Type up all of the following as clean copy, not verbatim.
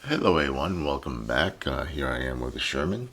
Hello A1, welcome back. Here I am with the Sherman.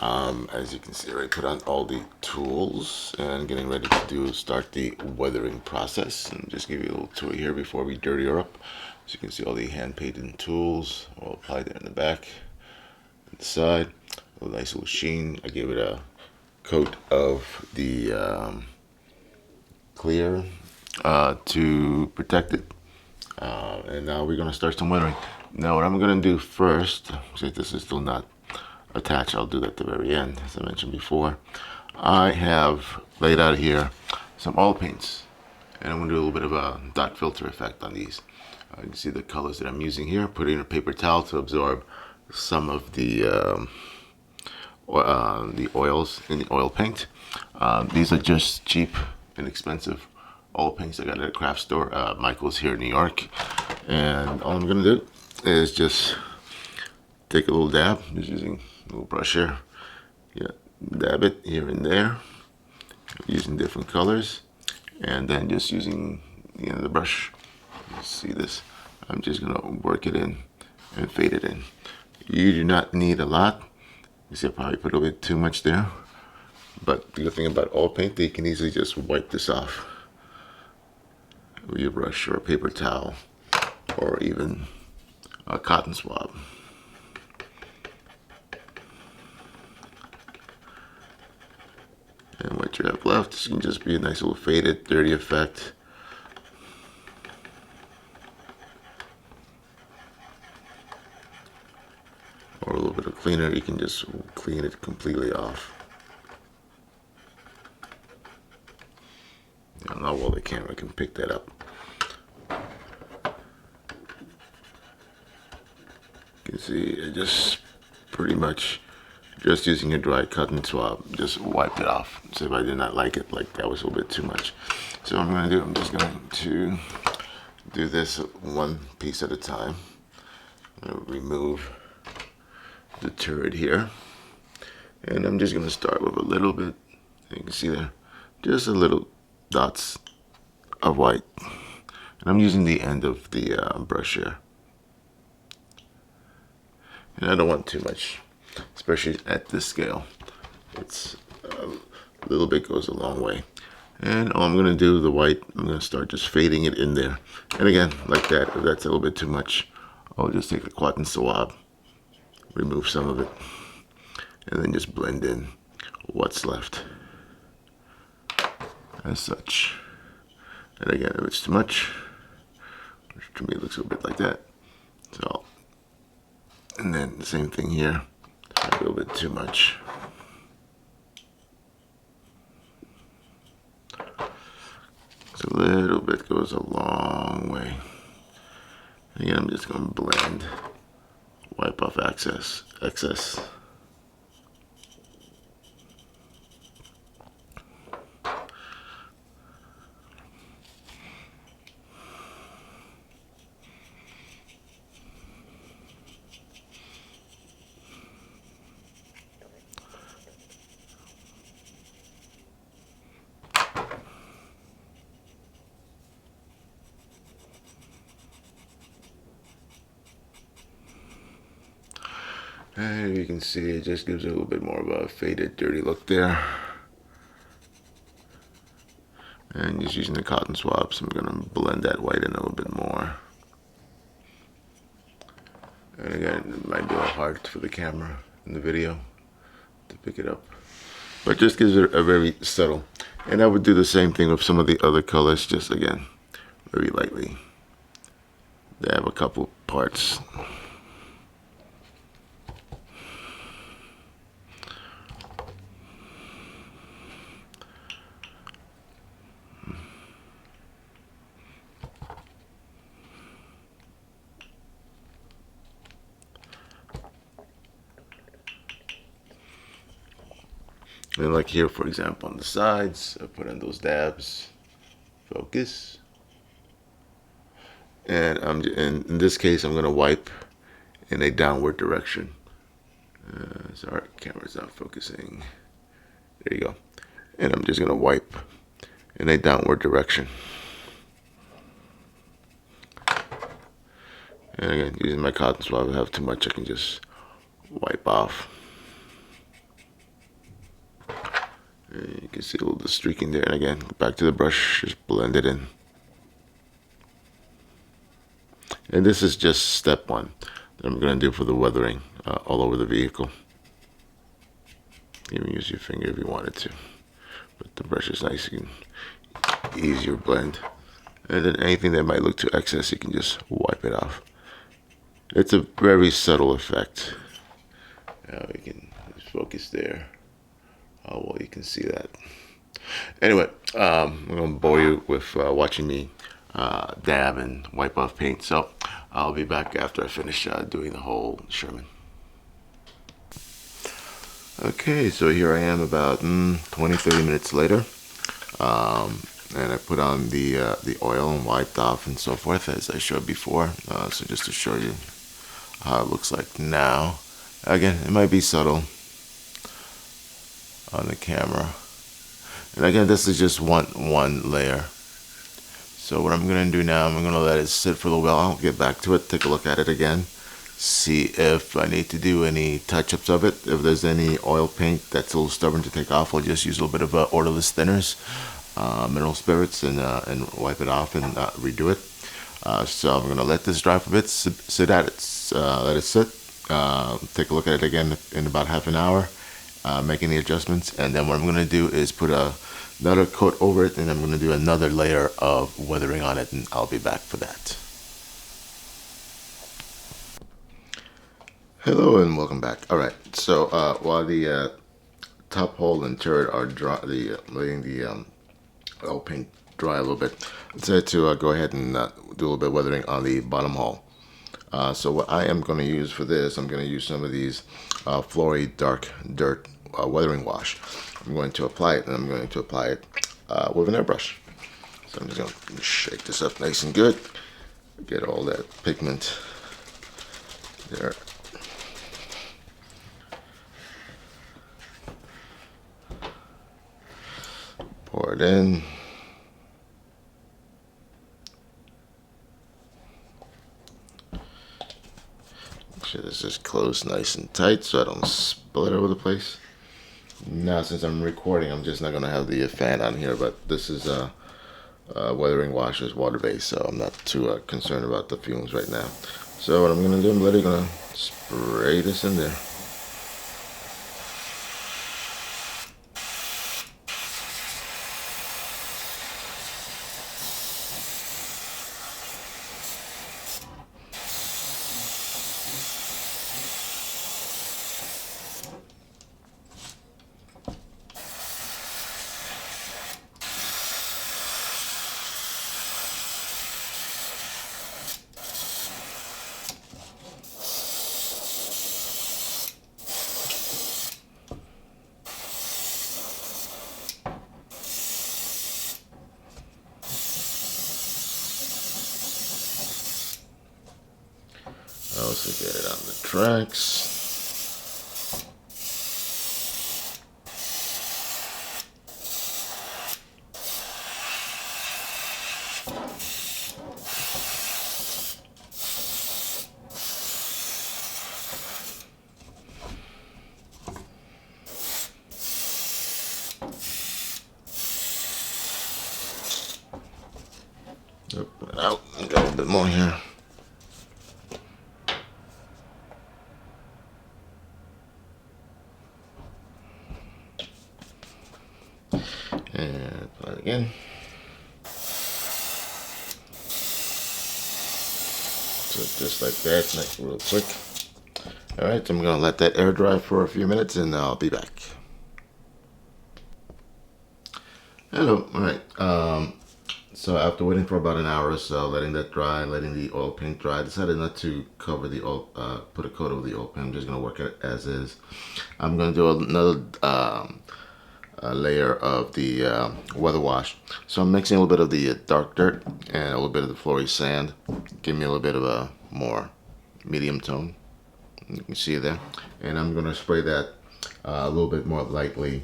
As you can see, I put on all the tools and getting ready to start the weathering process. And just give you a little tour here before we dirty her up. As you can see, all the hand painted tools all applied there in the back, and the side. A nice little sheen. I gave it a coat of the clear to protect it. And now we're going to start some weathering. Now what I'm going to do first, since this is still not attached, I'll do that at the very end, as I mentioned before. I have laid out here some oil paints, and I'm going to do a little bit of a dot filter effect on these. You can see the colors that I'm using here. Put it in a paper towel to absorb some of the oils in the oil paint. These are just cheap, inexpensive oil paints I got at a craft store, Michael's here in New York. And all I'm gonna do is just take a little dab, just using a little brush here. Yeah, dab it here and there, using different colors, and then just using the brush. You see this? I'm just gonna work it in and fade it in. You do not need a lot. You see, I probably put a little bit too much there. But the good thing about oil paint, they can easily just wipe this off with your brush or a paper towel or even a cotton swab. And what you have left, this can just be a nice little faded, dirty effect. Or a little bit of cleaner, you can just clean it completely off. I don't know how well the camera can pick that up. You can see I just pretty much just using a dry cotton swab, just wiped it off. So if I did not like it, like that was a little bit too much. So what I'm gonna do, I'm just going to do this one piece at a time. I'm gonna remove the turd here. And I'm just gonna start with a little bit, you can see there, just a little dots of white. And I'm using the end of the brush here. And I don't want too much, especially at this scale. It's a little bit goes a long way. And all I'm gonna do, the white, I'm gonna start just fading it in there. And again, like that, if that's a little bit too much, I'll just take a cotton swab, remove some of it, and then just blend in what's left as such. And again, if it's too much, which to me looks a little bit like that, so, and then the same thing here, a little bit too much. So a little bit goes a long way. Again, I'm just going to blend, wipe off excess. And you can see it just gives it a little bit more of a faded, dirty look there. And just using the cotton swab, so I'm gonna blend that white in a little bit more. And again, it might be a little hard for the camera in the video to pick it up, but just gives it a very subtle. And I would do the same thing with some of the other colors, just again, very lightly. They have a couple parts. And like here, for example, on the sides, I put in those dabs, focus. And in this case, I'm gonna wipe in a downward direction. Sorry, camera's not focusing. There you go. And I'm just gonna wipe in a downward direction. And again, using my cotton swab, if I have too much, I can just wipe off. And you can see a little bit of streaking there. And again, back to the brush, just blend it in. And this is just step one that I'm going to do for the weathering all over the vehicle. You can use your finger if you wanted to, but the brush is nice. You can ease your blend. And then anything that might look too excess, you can just wipe it off. It's a very subtle effect. Now we can just focus there. Oh, well, you can see that. Anyway, I'm going to bore you with watching me dab and wipe off paint. So I'll be back after I finish doing the whole Sherman. Okay, so here I am about 20-30 minutes later. And I put on the oil and wiped off and so forth, as I showed before. So just to show you how it looks like now. Again, it might be subtle on the camera. And again, this is just one layer. So what I'm gonna do now, I'm gonna let it sit for a little while. I'll get back to it, take a look at it again, see if I need to do any touch-ups of it. If there's any oil paint that's a little stubborn to take off, I'll just use a little bit of odorless thinners, mineral spirits, and wipe it off and redo it. So I'm gonna let this dry for a bit, sit at it, let it sit. Take a look at it again in about half an hour, making the adjustments, and then what I'm gonna do is put another coat over it, and I'm gonna do another layer of weathering on it, and I'll be back for that. Hello and welcome back. All right, so while the top hole and turret are dry, letting the oil paint dry a little bit, I decided to go ahead and do a little bit of weathering on the bottom hull. So what I am going to use for this, I'm going to use some of these Flory Dark Dirt weathering wash. I'm going to apply it, and I'm going to apply it with an airbrush. So I'm just going to shake this up nice and good, get all that pigment there. Pour it in. Make sure this is closed nice and tight so I don't spill it over the place. Now, since I'm recording, I'm just not going to have the fan on here, but this is weathering wash is water-based, so I'm not too concerned about the fumes right now. So what I'm going to do, I'm literally going to spray this in there. I also get it on the tracks. Open it out and got a little bit more here. And apply it again. So just like that, make it real quick. Alright, so I'm going to let that air dry for a few minutes and I'll be back. Hello, alright. So after waiting for about an hour or so, letting that dry, letting the oil paint dry, I decided not to cover the oil, put a coat over the oil paint. I'm just going to work it as is. I'm going to do another layer of the weather wash. So I'm mixing a little bit of the dark dirt and a little bit of the Flory sand. Give me a little bit of a more medium tone. You can see there. And I'm going to spray that a little bit more lightly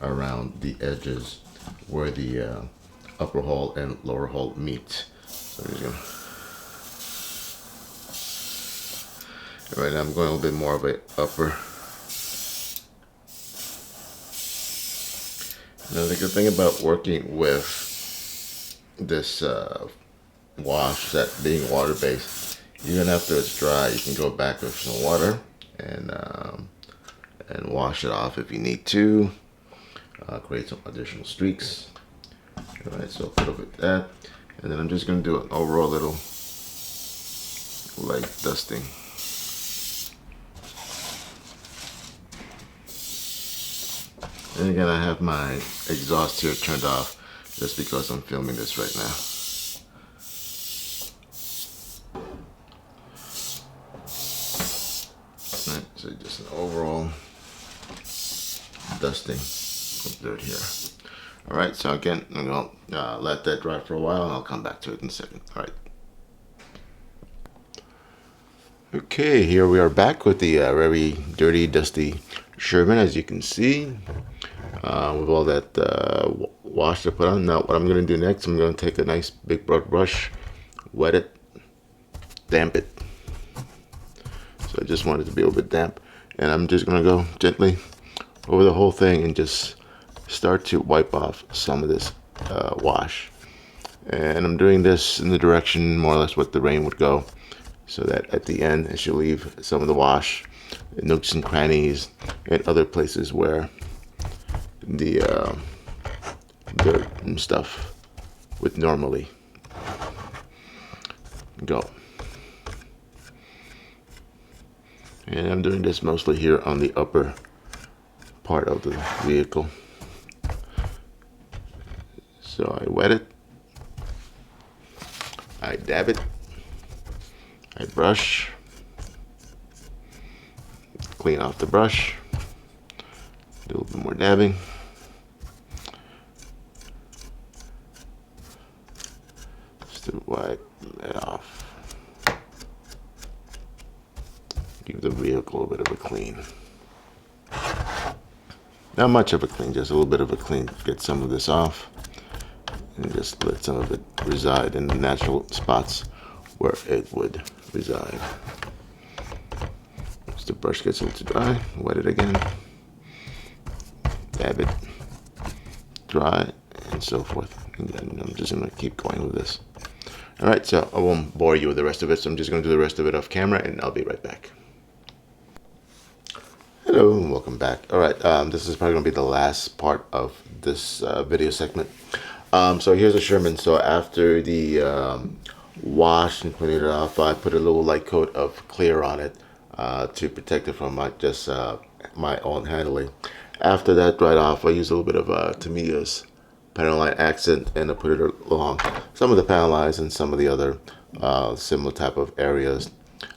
around the edges where the upper hull and lower hull meet. So I'm just All right, now I'm going a little bit more of a upper. Now the good thing about working with this wash, that being water based, even after it's dry, you can go back with some water and wash it off if you need to. Create some additional streaks. All right, so put up with that, and then I'm just going to do an overall little light dusting. And again, I have my exhaust here turned off just because I'm filming this right now. All right, so just an overall dusting of dirt here. All right, so again, I'm gonna let that dry for a while, and I'll come back to it in a second. All right. Okay, here we are back with the very dirty, dusty Sherman, as you can see, with all that wash to put on. Now, what I'm gonna do next, I'm gonna take a nice big broad brush, wet it, damp it. So I just want it to be a little bit damp, and I'm just gonna go gently over the whole thing and just start to wipe off some of this wash. And I'm doing this in the direction more or less what the rain would go, so that at the end it should leave some of the wash in nooks and crannies and other places where the dirt and stuff would normally go. And I'm doing this mostly here on the upper part of the vehicle. So I wet it, I dab it, I brush, clean off the brush, do a little bit more dabbing, just to wipe that off. Give the vehicle a bit of a clean. Not much of a clean, just a little bit of a clean. Get some of this off and just let some of it reside in the natural spots where it would reside. As the brush gets a little too dry, wet it again, dab it, dry, and so forth. And then I'm just gonna keep going with this. All right, so I won't bore you with the rest of it, so I'm just gonna do the rest of it off camera, and I'll be right back. Hello and welcome back. All right, this is probably gonna be the last part of this video segment. So here's a Sherman. So after the wash and clean it off, I put a little light coat of clear on it to protect it from my own handling. After that dried off, I used a little bit of Tamiya's panel line accent, and I put it along some of the panel lines and some of the other similar type of areas.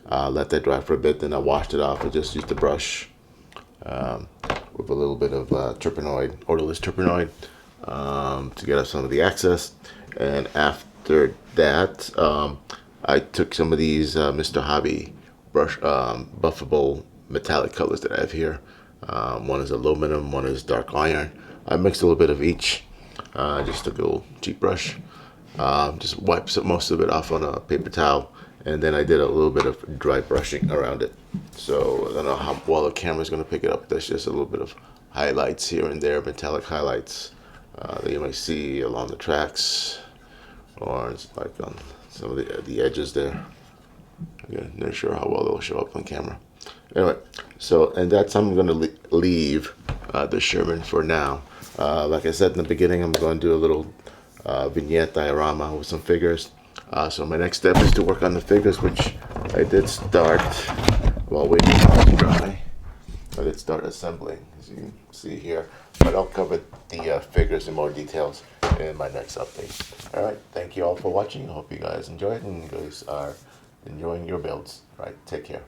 Let that dry for a bit, then I washed it off. I just used the brush with a little bit of terpenoid, odorless terpenoid, to get off some of the excess. And after that, I took some of these Mr. Hobby brush buffable metallic colors that I have here. One is aluminum, one is dark iron. I mixed a little bit of each. Just took a little cheap brush, just wiped most of it off on a paper towel, and then I did a little bit of dry brushing around it. So I don't know how well the camera's going to pick it up. There's just a little bit of highlights here and there, metallic highlights that you might see along the tracks, or it's like on some of the edges there. Again, not sure how well they'll show up on camera. Anyway, so, and that's I'm going to leave the Sherman for now. Like I said in the beginning, I'm going to do a little vignette diorama with some figures. So my next step is to work on the figures, which I did start while waiting for it to dry. I did start assembling, as you can see here. But I'll cover the figures in more details in my next update. Alright, thank you all for watching. I hope you guys enjoyed and you guys are enjoying your builds. Alright, take care.